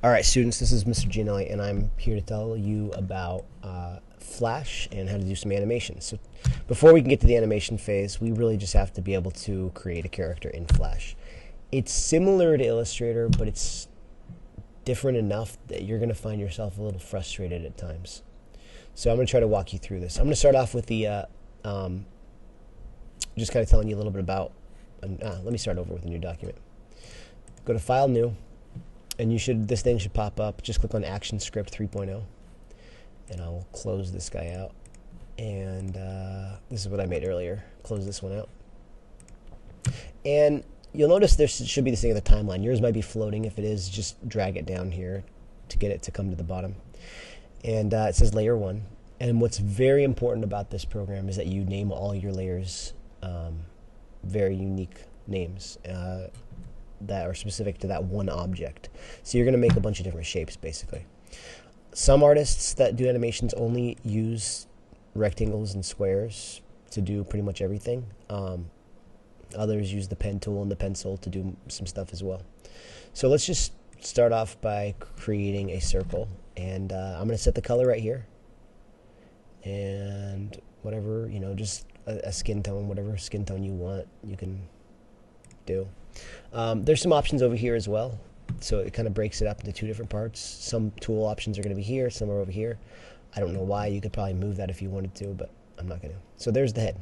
Alright students, this is Mr. Gianelli and I'm here to tell you about Flash and how to do some animation. So before we can get to the animation phase, we really just have to be able to create a character in Flash. It's similar to Illustrator, but it's different enough that you're going to find yourself a little frustrated at times. So I'm going to try to walk you through this. I'm going to start off with the just kind of telling you a little bit about let me start over with a new document. Go to File, New. And this thing should pop up. Just click on Action Script 3.0, and I'll close this guy out. And this is what I made earlier. Close this one out. And you'll notice there should be this thing at the timeline. Yours might be floating. If it is, just drag it down here to get it to come to the bottom. And it says Layer 1. And what's very important about this program is that you name all your layers very unique names. That are specific to that one object. So you're going to make a bunch of different shapes, basically. Some artists that do animations only use rectangles and squares to do pretty much everything. Others use the pen tool and the pencil to do some stuff as well. So let's just start off by creating a circle. And I'm going to set the color right here. And whatever, just a skin tone, whatever skin tone you want, you can do. There's some options over here as well, so it kind of breaks it up into two different parts. Some tool options are going to be here, some are over here. I don't know why. You could probably move that if you wanted to, but I'm not going to. So there's the head.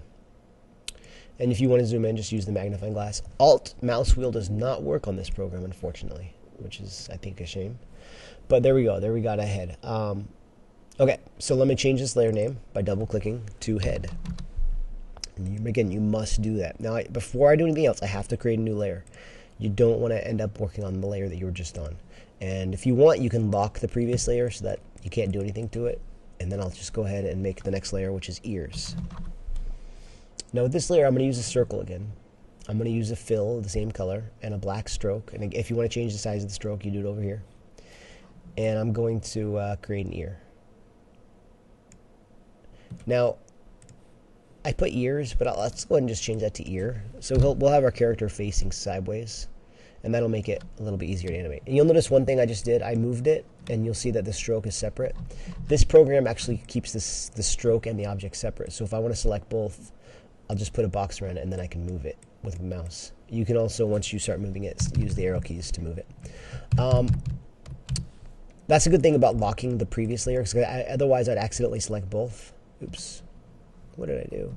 And if you want to zoom in, just use the magnifying glass. Alt mouse wheel does not work on this program, unfortunately, which is, I think, a shame. But there we go. There we got a head. Okay, so let me change this layer name by double-clicking to head. And again, you must do that. Now, before I do anything else, I have to create a new layer. You don't want to end up working on the layer that you were just on. And if you want, you can lock the previous layer so that you can't do anything to it. And then I'll just go ahead and make the next layer, which is ears. Now with this layer, I'm going to use a circle again. I'm going to use a fill of the same color and a black stroke. And if you want to change the size of the stroke, you do it over here. And I'm going to create an ear. Now, I put ears, but let's go ahead and just change that to ear. So we'll have our character facing sideways, and that'll make it a little bit easier to animate. And you'll notice one thing I just did, I moved it, and you'll see that the stroke is separate. This program actually keeps the stroke and the object separate. So if I want to select both, I'll just put a box around it, and then I can move it with the mouse. You can also, once you start moving it, use the arrow keys to move it. That's a good thing about locking the previous layer, because otherwise I'd accidentally select both. Oops. What did I do?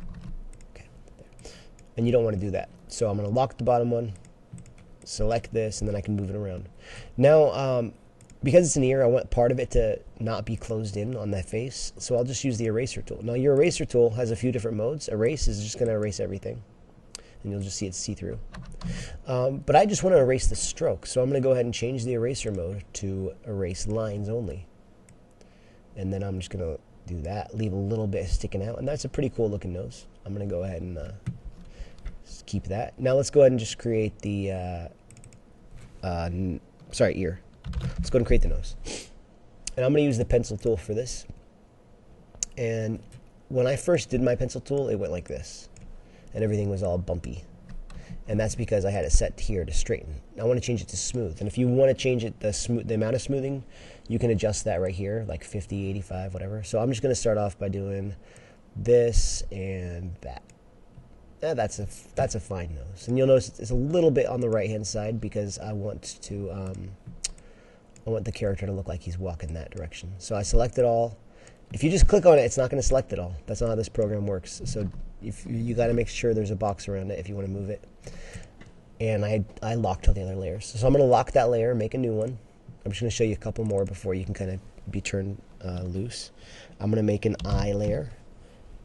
Okay, there. And you don't want to do that. So I'm going to lock the bottom one, select this, and then I can move it around. Now, because it's an ear, I want part of it to not be closed in on that face, so I'll just use the eraser tool. Now, your eraser tool has a few different modes. Erase is just going to erase everything, and you'll just see it see-through. But I just want to erase the stroke, so I'm going to go ahead and change the eraser mode to erase lines only. And then I'm just going to do that, leave a little bit sticking out, and that's a pretty cool looking nose. I'm going to go ahead and keep that. Now let's go ahead and just create the ear. Let's go ahead and create the nose. And I'm going to use the pencil tool for this. And when I first did my pencil tool, it went like this, and everything was all bumpy. And that's because I had it set here to straighten. I want to change it to smooth. And if you want to change it the amount of smoothing, you can adjust that right here, like 50, 85, whatever. So I'm just going to start off by doing this and that. That's a fine nose. And you'll notice it's a little bit on the right-hand side because I want the character to look like he's walking that direction. So I select it all. If you just click on it, it's not going to select it all. That's not how this program works. So if you got to make sure there's a box around it if you want to move it. And I locked all the other layers. So I'm going to lock that layer, make a new one. I'm just going to show you a couple more before you can kind of be turned loose. I'm going to make an eye layer,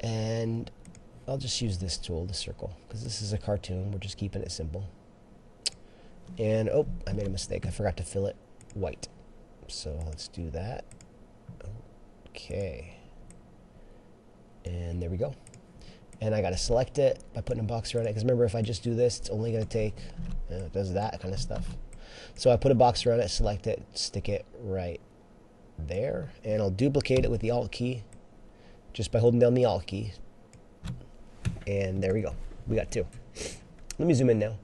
and I'll just use this tool, the circle, because this is a cartoon. We're just keeping it simple. And oh, I made a mistake. I forgot to fill it white. So let's do that. Okay. And there we go. And I got to select it by putting a box around it, because remember, if I just do this, it's only going to take, it does that kind of stuff. So I put a box around it, select it, stick it right there, and I'll duplicate it with the Alt key, just by holding down the Alt key. And there we go. We got two. Let me zoom in now.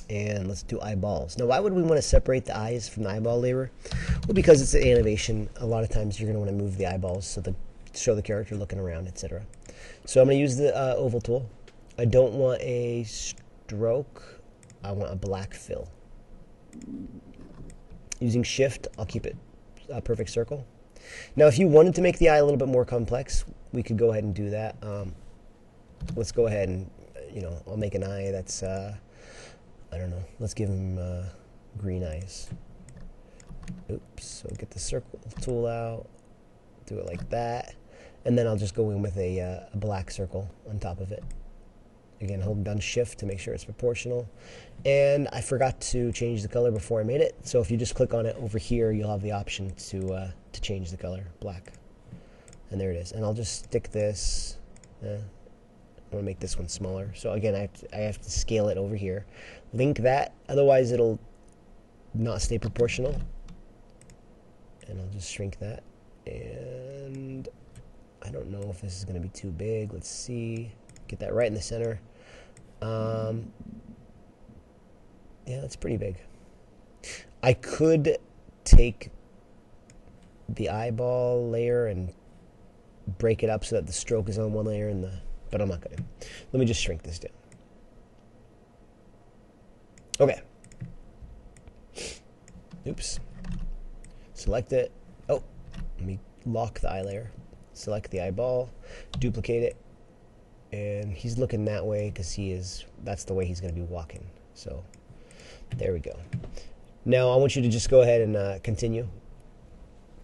And let's do eyeballs. Now, why would we want to separate the eyes from the eyeball layer? Well, because it's an animation. A lot of times you're going to want to move the eyeballs so to show the character looking around, etc. So I'm going to use the oval tool. I don't want a stroke. I want a black fill. Using shift, I'll keep it a perfect circle. Now, if you wanted to make the eye a little bit more complex, we could go ahead and do that. Let's go ahead and, I'll make an eye that's, I don't know, let's give him green eyes. Oops, so get the circle tool out, do it like that, and then I'll just go in with a black circle on top of it. Again, hold down shift to make sure it's proportional. And I forgot to change the color before I made it, so if you just click on it over here, you'll have the option to change the color, black. And there it is. And I'll just stick this, I want to make this one smaller. So again, I have to scale it over here. Link that, otherwise it'll not stay proportional. And I'll just shrink that. And I don't know if this is going to be too big. Let's see. Get that right in the center. Yeah, that's pretty big. I could take the eyeball layer and break it up so that the stroke is on one layer but I'm not going to. Let me just shrink this down. Okay. Oops. Select it. Oh, let me lock the eye layer. Select the eyeball, duplicate it, and he's looking that way because that's the way he's going to be walking. So there we go. Now I want you to just go ahead and continue.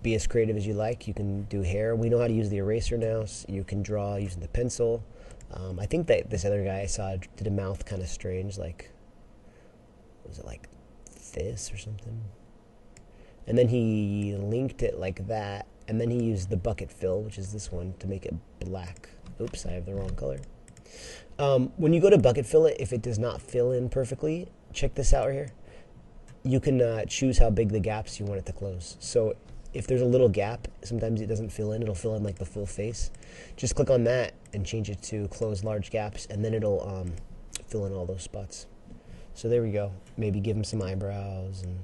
Be as creative as you like. You can do hair. We know how to use the eraser now. So you can draw using the pencil. I think that this other guy I saw did a mouth kind of strange, like, was it like this or something? And then he linked it like that, and then he used the bucket fill, which is this one, to make it black. Oops, I have the wrong color. When you go to bucket fill it, if it does not fill in perfectly, check this out right here. You can choose how big the gaps you want it to close. So if there's a little gap, sometimes it doesn't fill in. It'll fill in like the full face. Just click on that and change it to close large gaps, and then it'll fill in all those spots. So there we go. Maybe give him some eyebrows, and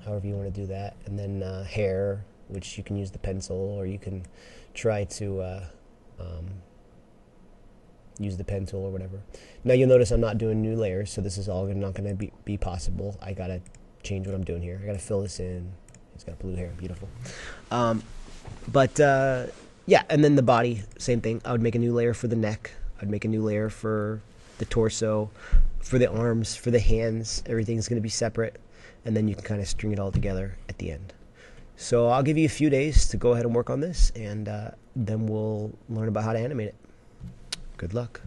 however you want to do that. And then hair, which you can use the pencil, or you can try to use the pencil or whatever. Now you'll notice I'm not doing new layers, so this is all not going to be possible. I got to change what I'm doing here. I got to fill this in. He's got blue hair, beautiful. Yeah, and then the body, same thing. I would make a new layer for the neck. I'd make a new layer for the torso, for the arms, for the hands. Everything's going to be separate, and then you can kind of string it all together at the end. So I'll give you a few days to go ahead and work on this, and then we'll learn about how to animate it. Good luck.